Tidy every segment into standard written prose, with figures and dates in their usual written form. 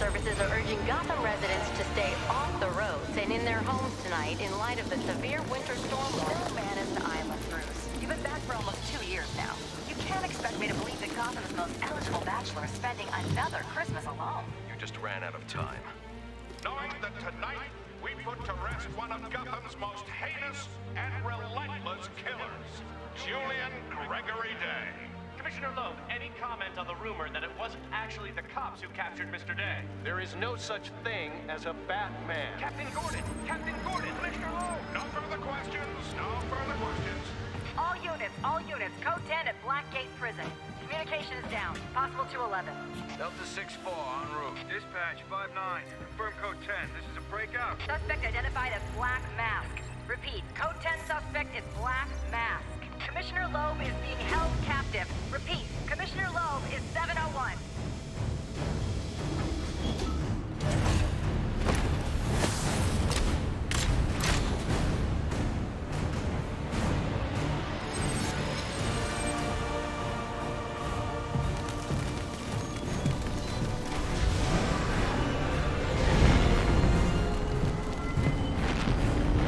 services are urging Gotham residents to stay off the roads and in their homes tonight in light of the severe winter storm. No man is an island, Bruce. You've been back for almost 2 years now. You can't expect me to believe that Gotham's most eligible bachelor is spending another Christmas alone. You just ran out of time. Knowing that tonight we put to rest one of Gotham's most heinous and relentless killers, Julian Gregory Day. Commissioner Loeb, any comment on the rumor that it wasn't actually the cops who captured Mr. Day? There is no such thing as a Batman. Captain Gordon! Captain Gordon! Commissioner Loeb! No further questions, no further questions. All units, code 10 at Blackgate Prison. Communication is down, possible to 11. Delta 6-4 en route. Dispatch 5-9. Confirm code 10. This is a breakout. Suspect identified as Black Mask. Repeat, code 10 suspect is Black Mask. Commissioner Loeb is being held captive. Repeat, Commissioner Loeb is 701.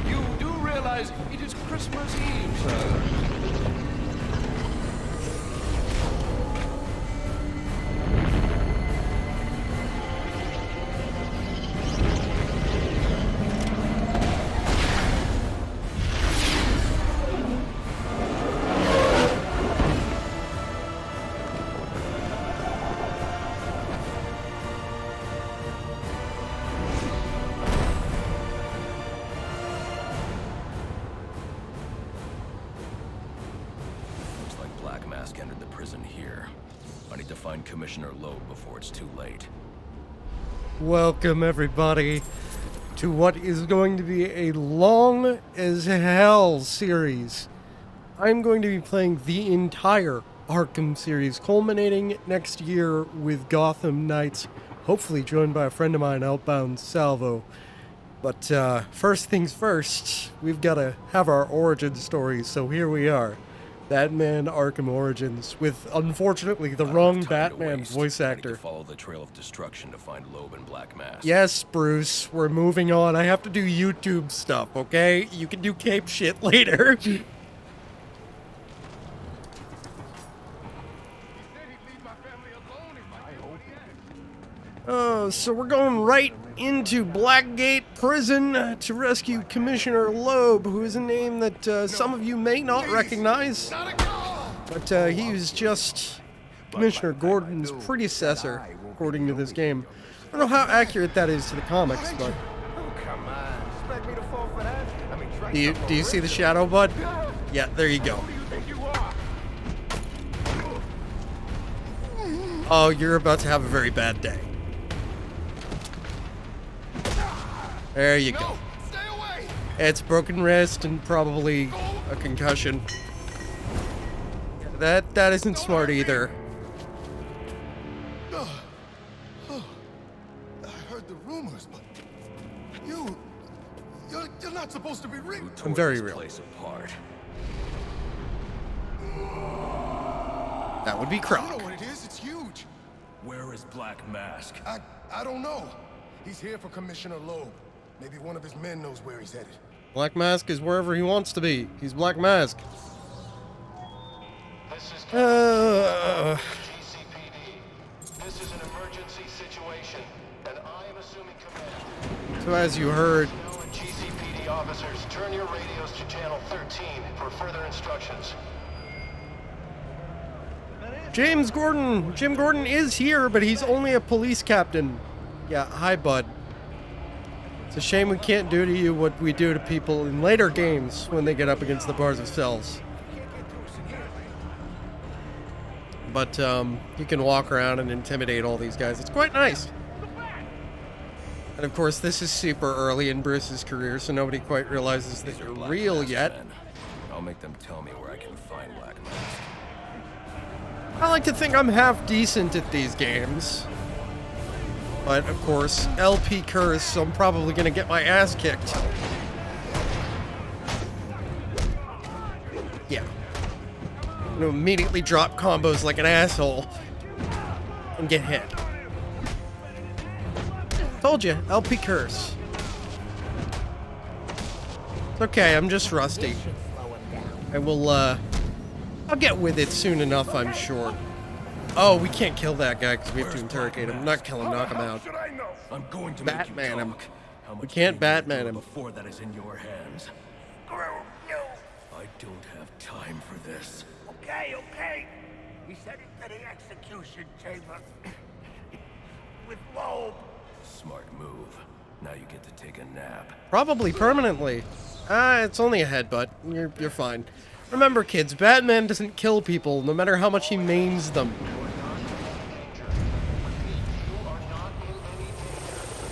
You do realize it is Christmas Eve, sir. Black Mask entered the prison here. I need to find Commissioner Loeb before it's too late. Welcome, everybody, to what is going to be a long as hell series. I'm going to be playing the entire Arkham series, culminating next year with Gotham Knights, hopefully joined by a friend of mine, Outbound Salvo. But first things first, we've got to have our origin story, so here we are. Batman Arkham Origins, with, unfortunately, the wrong Batman voice actor. I need to follow the trail of destruction to find Loeb and Black Mask. Yes, Bruce, we're moving on. I have to do YouTube stuff, okay? You can do cape shit later. So we're going right into Blackgate Prison to rescue Commissioner Loeb, who is a name that some of you may not recognize. But he was just Commissioner Gordon's predecessor, according to this game. I don't know how accurate that is to the comics, but... Do you see the shadow, bud? Yeah, there you go. Oh, you're about to have a very bad day. There you go. It's broken wrist and probably a concussion. That isn't smart either. I heard the rumors, but you're not supposed to be real. I'm very This real. place apart. That would be I Croc. know what it is. It's huge. Where is Black Mask? I don't know. He's here for Commissioner Loeb. Maybe one of his men knows where he's headed. Black Mask is wherever he wants to be. He's Black Mask. This is Uh, GCPD. This is an emergency situation, and I am assuming command. so as you heard, Snow and GCPD officers, turn your radios to channel 13 for further instructions. Jim Gordon is here, but he's only a police captain. Yeah, hi, bud. It's a shame we can't do to you what we do to people in later games when they get up against the bars of cells. But you can walk around and intimidate all these guys. It's quite nice. And of course, this is super early in Bruce's career, so nobody quite realizes that These are you're Black real Mask's yet. men. I'll make them tell me where I can find Black Mask. I like to think I'm half decent at these games. But, of course, LP curse, so I'm probably gonna get my ass kicked. Yeah. I'm gonna immediately drop combos like an asshole and get hit. Told you, LP curse. It's okay, I'm just rusty. I will, I'll get with it soon enough, I'm sure. Oh, we can't kill that guy because we have to interrogate him. Not kill him, knock him out. I'm going to Batman him. make you talk. How We much can't pain you Batman endure him. before that is in your hands. I don't have time for this. Okay, okay. He's heading to the execution chamber. With Loeb. Smart move. Now you get to take a nap. Probably permanently. It's only a headbutt. You're fine. Remember, kids, Batman doesn't kill people, no matter how much he maims them. A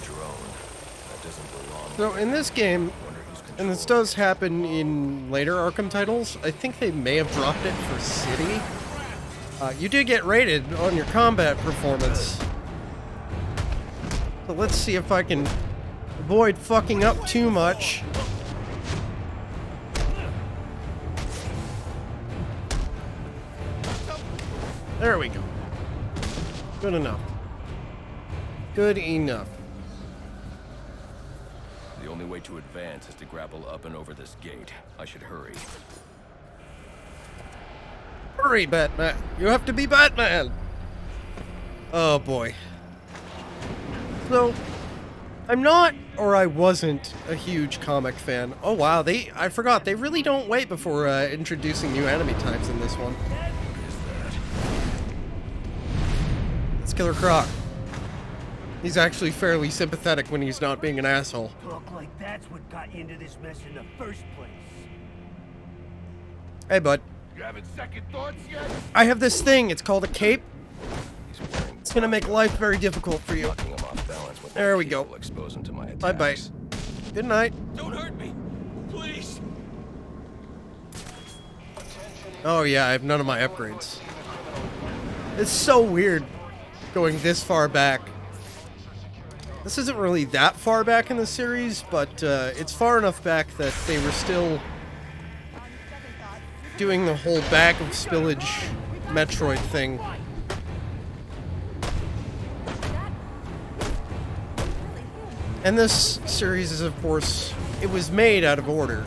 drone. That doesn't belong. So, in this game, and this does happen in later Arkham titles, I think they may have dropped it for City. You did get rated on your combat performance. So let's see if I can avoid fucking up too much. There we go. Good enough. Good enough. The only way to advance is to grapple up and over this gate. I should hurry. Hurry, Batman. You have to be Batman. Oh, boy. So, I'm not, or I wasn't, a huge comic fan. Oh, wow. I forgot. They really don't wait before introducing new enemy types in this one. It's Killer Croc. He's actually fairly sympathetic when he's not being an asshole. Talk like that's what got you into this mess in the first place. Hey, bud. You having second thoughts yet? I have this thing. It's called a cape. He's wearing It's gonna make life very difficult for you. knocking him off balance with There that we go. cable expose him to my attacks. Bye-bye. Good night. Don't hurt me, please. Oh, yeah, I have none of my upgrades. It's so weird going this far back. This isn't really that far back in the series, but it's far enough back that they were still doing the whole bag of spillage Metroid thing. And this series is, of course, it was made out of order.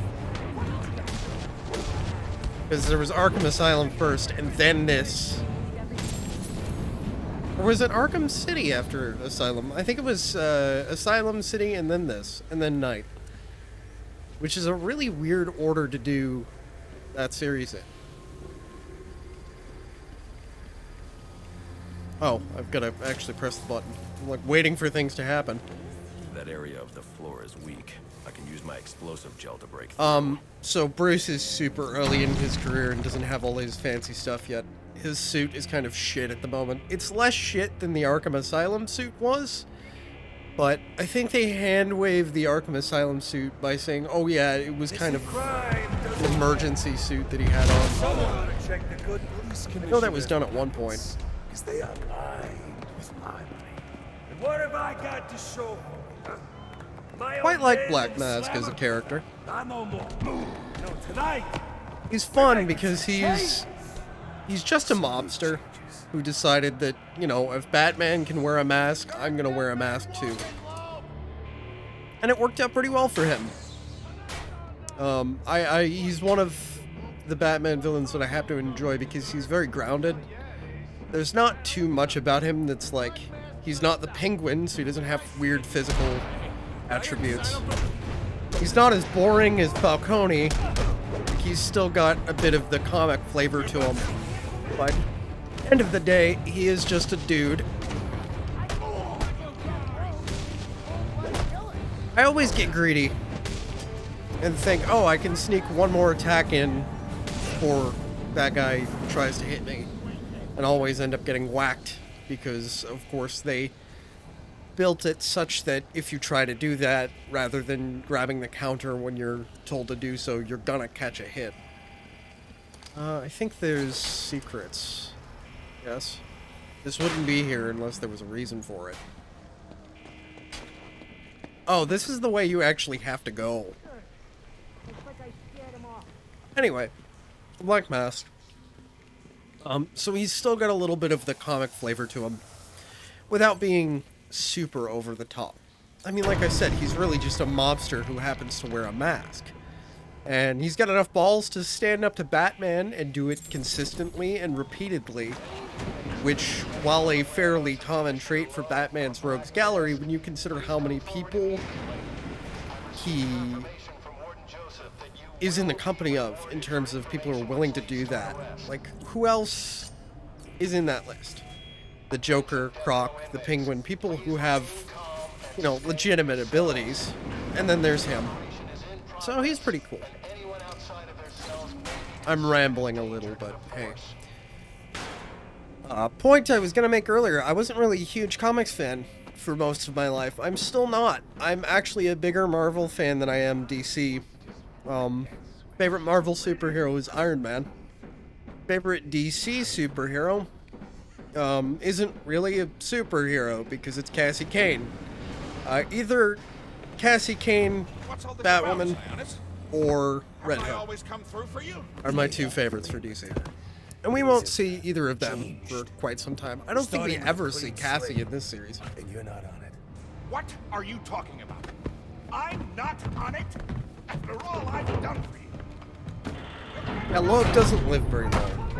Because there was Arkham Asylum first, and then this. Or was it Arkham City after Asylum? I think it was Asylum City, and then this, and then Night. Which is a really weird order to do that series in. Oh, I've got to actually press the button. I'm like waiting for things to happen. That area of the floor is weak. I can use my explosive gel to break through. So Bruce is super early in his career and doesn't have all his fancy stuff yet. His suit is kind of shit at the moment. It's less shit than the Arkham Asylum suit was, but I think they hand-waved the Arkham Asylum suit by saying, oh yeah, it was kind of an emergency suit that he had on. I know that was done at one point. Because they are lying with my money. And what have I got to show for it? My Quite old like man Black and Mask as a Slammer? character. Not no more. No, tonight. He's fun because he's just a mobster who decided that, you know, if Batman can wear a mask, I'm gonna wear a mask too. And it worked out pretty well for him. He's one of the Batman villains that I have to enjoy because he's very grounded. There's not too much about him that's like, he's not the Penguin, so he doesn't have weird physical attributes. He's not as boring as Falcone. He's still got a bit of the comic flavor to him. But at the end of the day, he is just a dude. I always get greedy and think, oh, I can sneak one more attack in before that guy tries to hit me. And always end up getting whacked because, of course, they built it such that if you try to do that, rather than grabbing the counter when you're told to do so, you're gonna catch a hit. I think there's secrets. Yes. This wouldn't be here unless there was a reason for it. Oh, this is the way you actually have to go. Anyway, Black Mask. So he's still got a little bit of the comic flavor to him, without being super over the top. I mean, like I said, he's really just a mobster who happens to wear a mask. And he's got enough balls to stand up to Batman and do it consistently and repeatedly. Which, while a fairly common trait for Batman's rogues gallery, when you consider how many people he is in the company of, in terms of people who are willing to do that. Like, who else is in that list? The Joker, Croc, the Penguin, people who have, you know, legitimate abilities. And then there's him. So he's pretty cool. I'm rambling a little, but hey. Point I was gonna make earlier, I wasn't really a huge comics fan for most of my life. I'm still not. I'm actually a bigger Marvel fan than I am DC. Favorite Marvel superhero is Iron Man. Favorite DC superhero isn't really a superhero because it's Cassie Kane. Either Cassie Kane, Batwoman, or Red Hood are my two favorites for DC. And we won't see either of them for quite some time. I don't think we ever see Cassie in this series. And you're not on it. What are you talking about? I'm not on it? After all I've done for you. Yeah, Loeb doesn't live very long.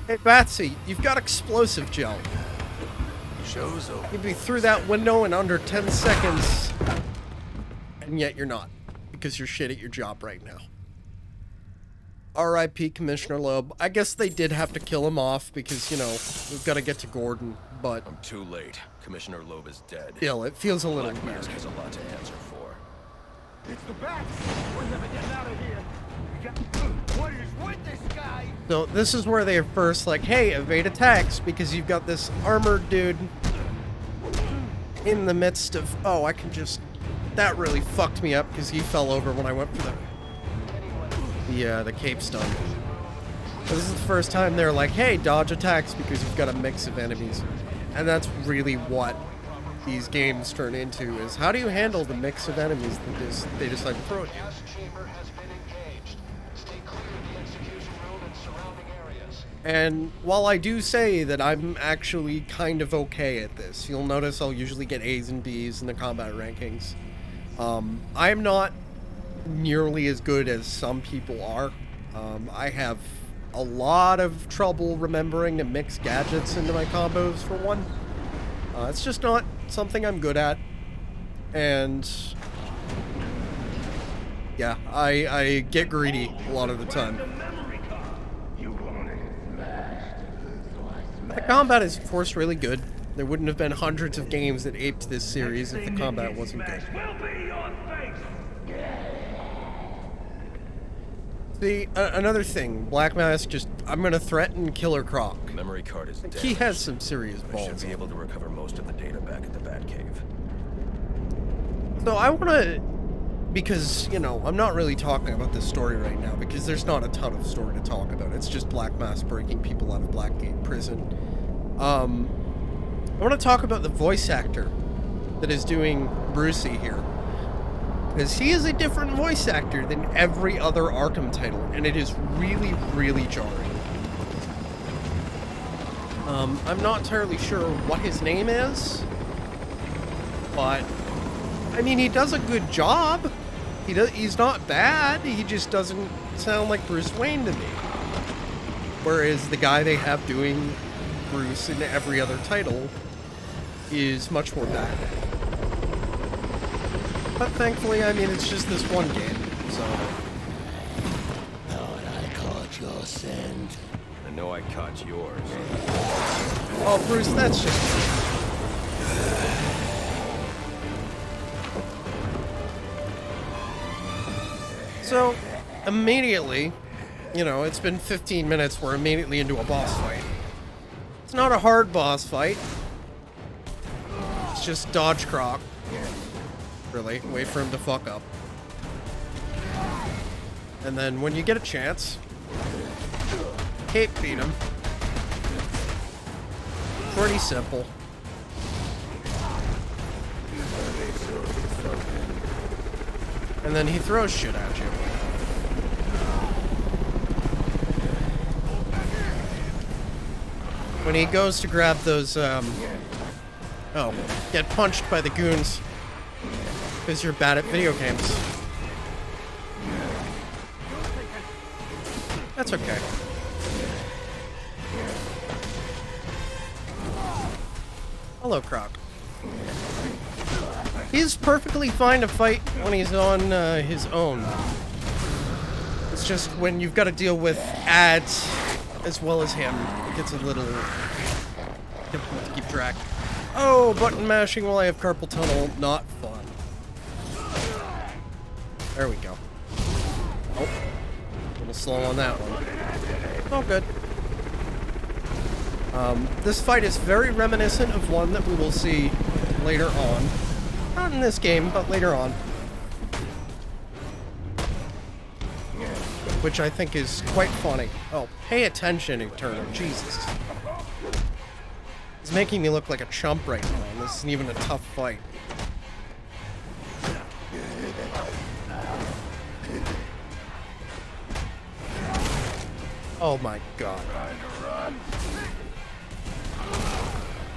Hey, Batsy, you've got explosive gel. Show's over. You'd be through that window in under 10 seconds. And yet you're not. Because you're shit at your job right now. R.I.P. Commissioner Loeb. I guess they did have to kill him off because, you know, we've got to get to Gordon, but... I'm too late. Commissioner Loeb is dead. Still, it feels a little Black weird. Mask has a lot to answer for. It's the bat. We're never getting out of here. What is with this guy? So this is where they're first like, hey, evade attacks, because you've got this armored dude in the midst of... Oh, I can just... That really fucked me up because he fell over when I went for the cape stun. This is the first time they're like, hey, dodge attacks because you've got a mix of enemies. And that's really what these games turn into, is how do you handle the mix of enemies that they decide to throw at you? And while I do say that I'm actually kind of okay at this, you'll notice I'll usually get A's and B's in the combat rankings. I'm not nearly as good as some people are. I have a lot of trouble remembering to mix gadgets into my combos, for one. It's just not something I'm good at. And yeah, I get greedy a lot of the time. The combat is, of course, really good. There wouldn't have been hundreds of games that aped this series if the combat wasn't good. See, another thing, Black Mask just, I'm gonna threaten Killer Croc. Memory card is dead. He has some serious I balls. should be able to recover most of the data back at the Batcave. So I wanna, because, you know, I'm not really talking about this story right now, because there's not a ton of story to talk about. It's just Black Mask breaking people out of Blackgate Prison. I want to talk about the voice actor that is doing Brucey here. Because he is a different voice actor than every other Arkham title, and it is really, really jarring. I'm not entirely sure what his name is, but, I mean, he does a good job. He's not bad, he just doesn't sound like Bruce Wayne to me. Whereas the guy they have doing Bruce in every other title is much more bad. But thankfully, I mean, it's just this one game, so... Thought I caught your scent. I know I caught yours. Oh, Bruce, that's just... So, immediately, you know, it's been 15 minutes, we're immediately into a boss fight. It's not a hard boss fight. It's just dodge Croc. Really, wait for him to fuck up. And then when you get a chance, cape beat him. Pretty simple. And then he throws shit at you. When he goes to grab those Oh, get punched by the goons. Because you're bad at video games. That's okay. Hello, Croc. He's perfectly fine to fight when he's on his own. It's just when you've got to deal with ads as well as him, it gets a little difficult to keep track. Oh, button mashing while I have carpal tunnel, not fun. There we go. Oh, a little slow on that one. Oh, good. This fight is very reminiscent of one that we will see later on. Not in this game, but later on. Which I think is quite funny. Oh, pay attention, Eternal. Jesus. He's making me look like a chump right now, and this isn't even a tough fight. Oh my god.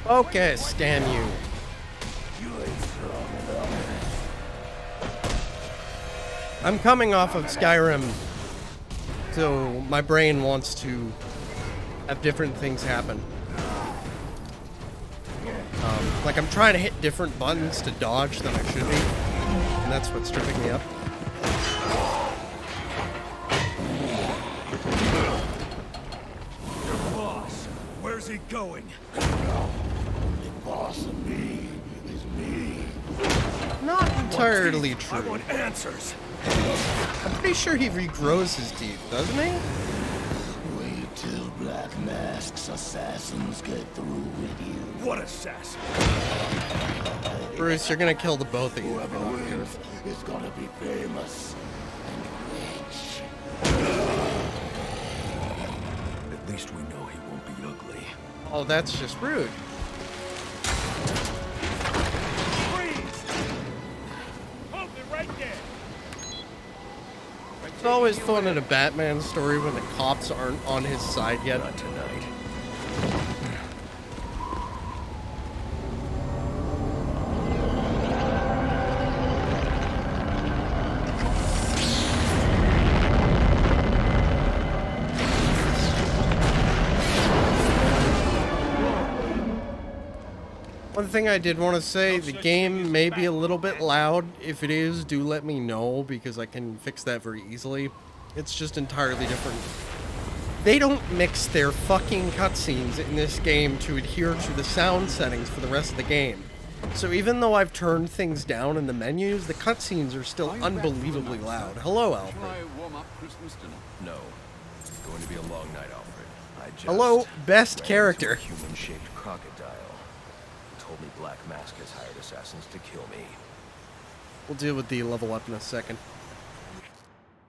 Focus, damn you. I'm coming off of Skyrim, so my brain wants to have different things happen. Like I'm trying to hit different buttons to dodge than I should be, and that's what's tripping me up. Your boss, where's he going? The boss of me is me. Not entirely true. I want answers. I'm pretty sure he regrows his teeth, doesn't he? Wait till Black Mask's assassins get through with you. What assassin? Bruce, you're gonna kill the both of you. Whoever wins is gonna be famous and rich. At least we know he won't be ugly. Oh, that's just rude. It's always fun in a Batman story when the cops aren't on his side yet. Not tonight. One thing I did want to say, the game may be a little bit loud. If it is, do let me know, because I can fix that very easily. It's just entirely different. They don't mix their fucking cutscenes in this game to adhere to the sound settings for the rest of the game. So even though I've turned things down in the menus, the cutscenes are still unbelievably loud. Hello, Alfred. No. It's going to be a long night, Alfred. Hello, best character. Human-shaped crocodile. Told me Black Mask has hired assassins to kill me. We'll deal with the level up in a second.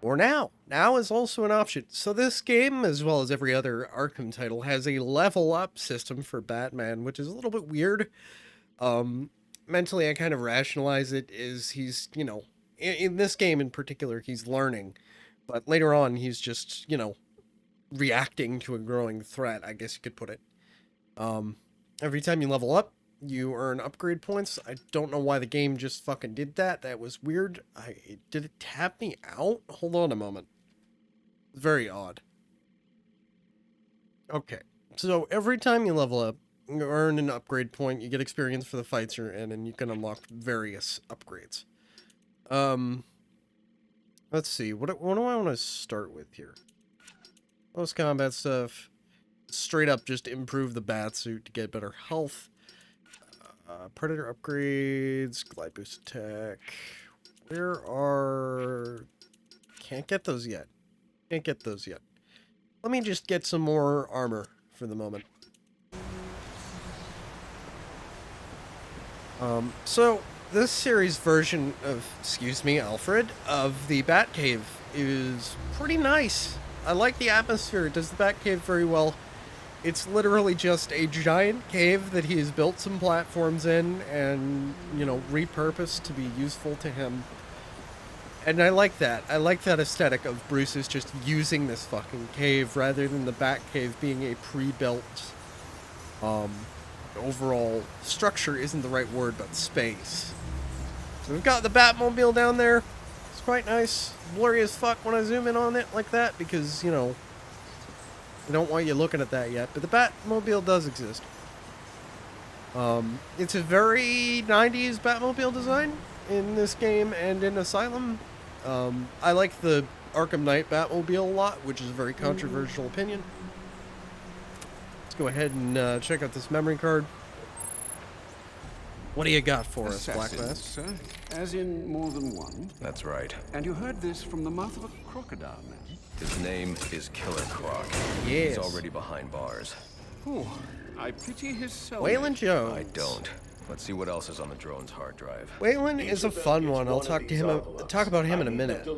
Or now. Now is also an option. So this game, as well as every other Arkham title, has a level up system for Batman, which is a little bit weird. Mentally, I kind of rationalize it as he's, you know, in this game in particular, he's learning. But later on, he's just, you know, reacting to a growing threat, I guess you could put it. Every time you level up, you earn upgrade points. I don't know why the game just fucking did that. That was weird. Did it tap me out? Hold on a moment. Very odd. Okay. So every time you level up, you earn an upgrade point. You get experience for the fights you're in, and you can unlock various upgrades. Let's see. What do I want to start with here? Most combat stuff. Straight up just improve the bat suit to get better health. Predator upgrades, glide boost attack. Where are... Can't get those yet. Can't get those yet. Let me just get some more armor for the moment. So, this series version of, excuse me, Alfred, of the Batcave is pretty nice. I like the atmosphere. It does the Batcave very well. It's literally just a giant cave that he has built some platforms in and, you know, repurposed to be useful to him. And I like that. I like that aesthetic of Bruce is just using this fucking cave rather than the Batcave being a pre-built, overall structure isn't the right word, but space. So we've got the Batmobile down there. It's quite nice. Blurry as fuck when I zoom in on it like that because, you know, I don't want you looking at that yet. But the Batmobile does exist. It's a very 90s Batmobile design in this game and in Asylum. I like the Arkham Knight Batmobile a lot, which is a very controversial opinion. Let's go ahead and check out this memory card. What do you got for us, Black Mask? Sir? As in more than one? That's right. And you heard this from the mouth of a crocodile, man? His name is Killer Croc. Yes. He's already behind bars. Oh, I pity his soul. Waylon Jones. I don't. Let's see what else is on the drone's hard drive. Waylon is a fun one. I'll talk about him in a minute.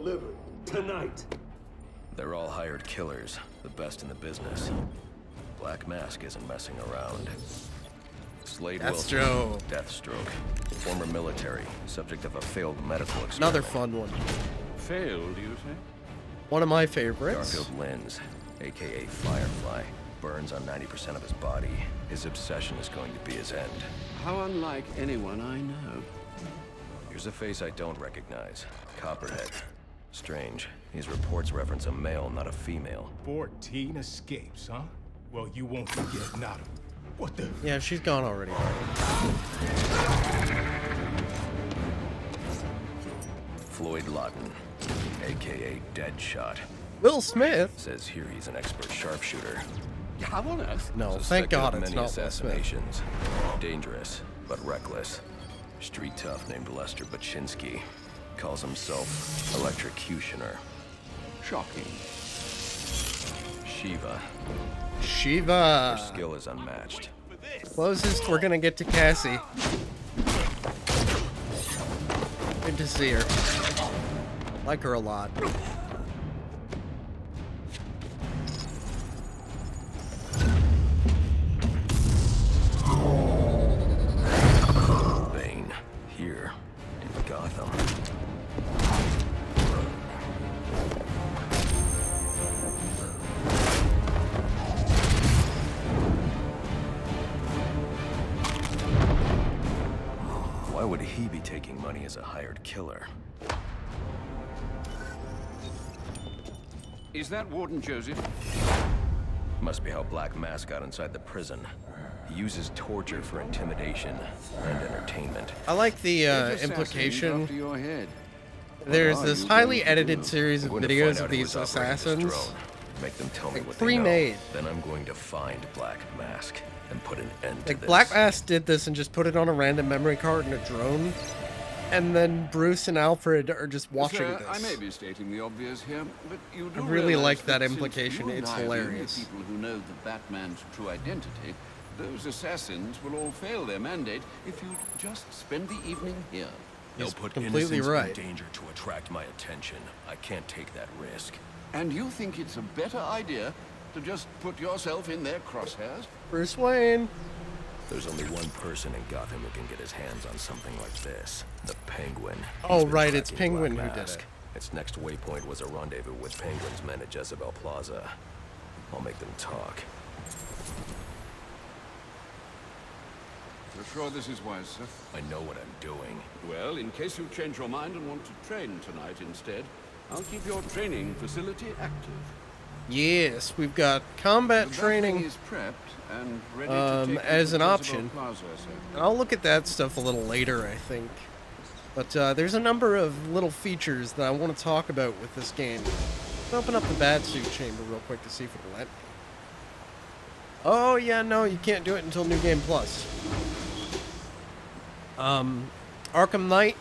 Tonight. They're all hired killers, the best in the business. Black Mask isn't messing around. Slade Wilson, Joe. Deathstroke, former military, subject of a failed medical experiment. Another fun one. Failed, you say? One of my favorites. Garfield Lynns, aka Firefly, burns on 90% of his body. His obsession is going to be his end. How unlike anyone I know. Here's a face I don't recognize. Copperhead. Strange. These reports reference a male, not a female. 14 escapes, huh? Well, you won't forget Nada. What the? Yeah, she's gone already. Floyd Lawton, aka Deadshot. Will Smith? Says here he's an expert sharpshooter. How on earth? No, thank Suspected God of it's many not Will Smith. assassinations. Dangerous, but reckless. Street tough named Lester Baczynski. Calls himself Electrocutioner. Shocking. Shiva. Shiva. Her skill is unmatched. Closest we're gonna get to Cassie. Good to see her. Like her a lot. Bane, here in Gotham. Why would he be taking money as a hired killer? Is that Warden Joseph? Must be how Black Mask got inside the prison. He uses torture for intimidation and entertainment. I like the After implication. your head. There's What are this you highly going to edited do? series I'm of going to videos find out of who these was operating this assassins. drone. Make them tell me Like what they pre-made. know. Then I'm going to find Black Mask and put an end to Like this. Black Mask did this and just put it on a random memory card in a drone. And then Bruce and Alfred are just watching Sir, this. I may be stating the obvious here, but you do I really realize like that since implication. you and It's I are the only hilarious. people who know the Batman's true identity, those assassins will all fail their mandate if you just spend the evening here. They'll He's put completely innocents right. in danger to attract my attention. I can't take that risk. And you think it's a better idea to just put yourself in their crosshairs? Bruce Wayne. There's only one person in Gotham who can get his hands on something like this. The Penguin. Oh, He's been right, it's tracking Penguin Black who did Mask. it. Its next waypoint was a rendezvous with Penguin's men at Jezebel Plaza. I'll make them talk. You're sure this is wise, sir? I know what I'm doing. Well, in case you change your mind and want to train tonight instead, I'll keep your training facility active. Yes, we've got combat The training. Batwing is prepped and ready to take As you an to Jezebel option. Plaza, sir. And I'll look at that stuff a little later, I think. But there's a number of little features that I want to talk about with this game. Let's open up the Batsuit chamber real quick to see if it'll let me. Oh, yeah, no, you can't do it until New Game Plus. Arkham Knight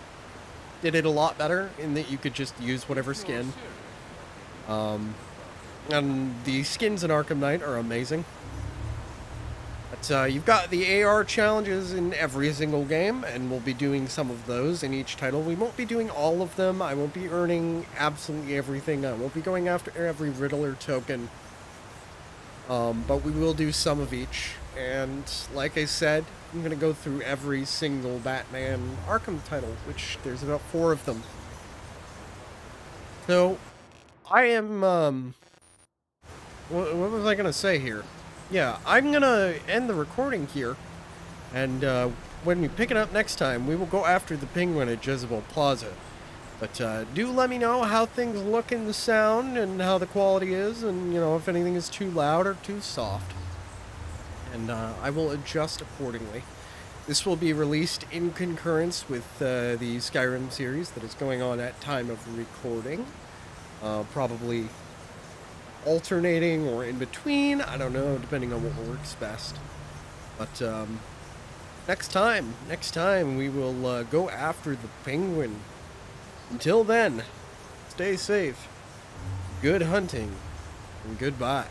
did it a lot better in that you could just use whatever skin. And the skins in Arkham Knight are amazing. But you've got the AR challenges in every single game, and we'll be doing some of those in each title. We won't be doing all of them. I won't be earning absolutely everything. I won't be going after every Riddler token. But we will do some of each. And like I said, I'm going to go through every single Batman Arkham title, which there's about 4 of them. So, I am, what was I going to say here? Yeah, I'm going to end the recording here, And when we pick it up next time, we will go after the penguin at Jezebel Plaza. But do let me know how things look in the sound and how the quality is, and, you know, if anything is too loud or too soft. And I will adjust accordingly. This will be released in concurrence with the Skyrim series that is going on at time of recording. Probably alternating or in between, I don't know, depending on what works best. But next time we will go after the penguin. Until then, stay safe, good hunting, and goodbye.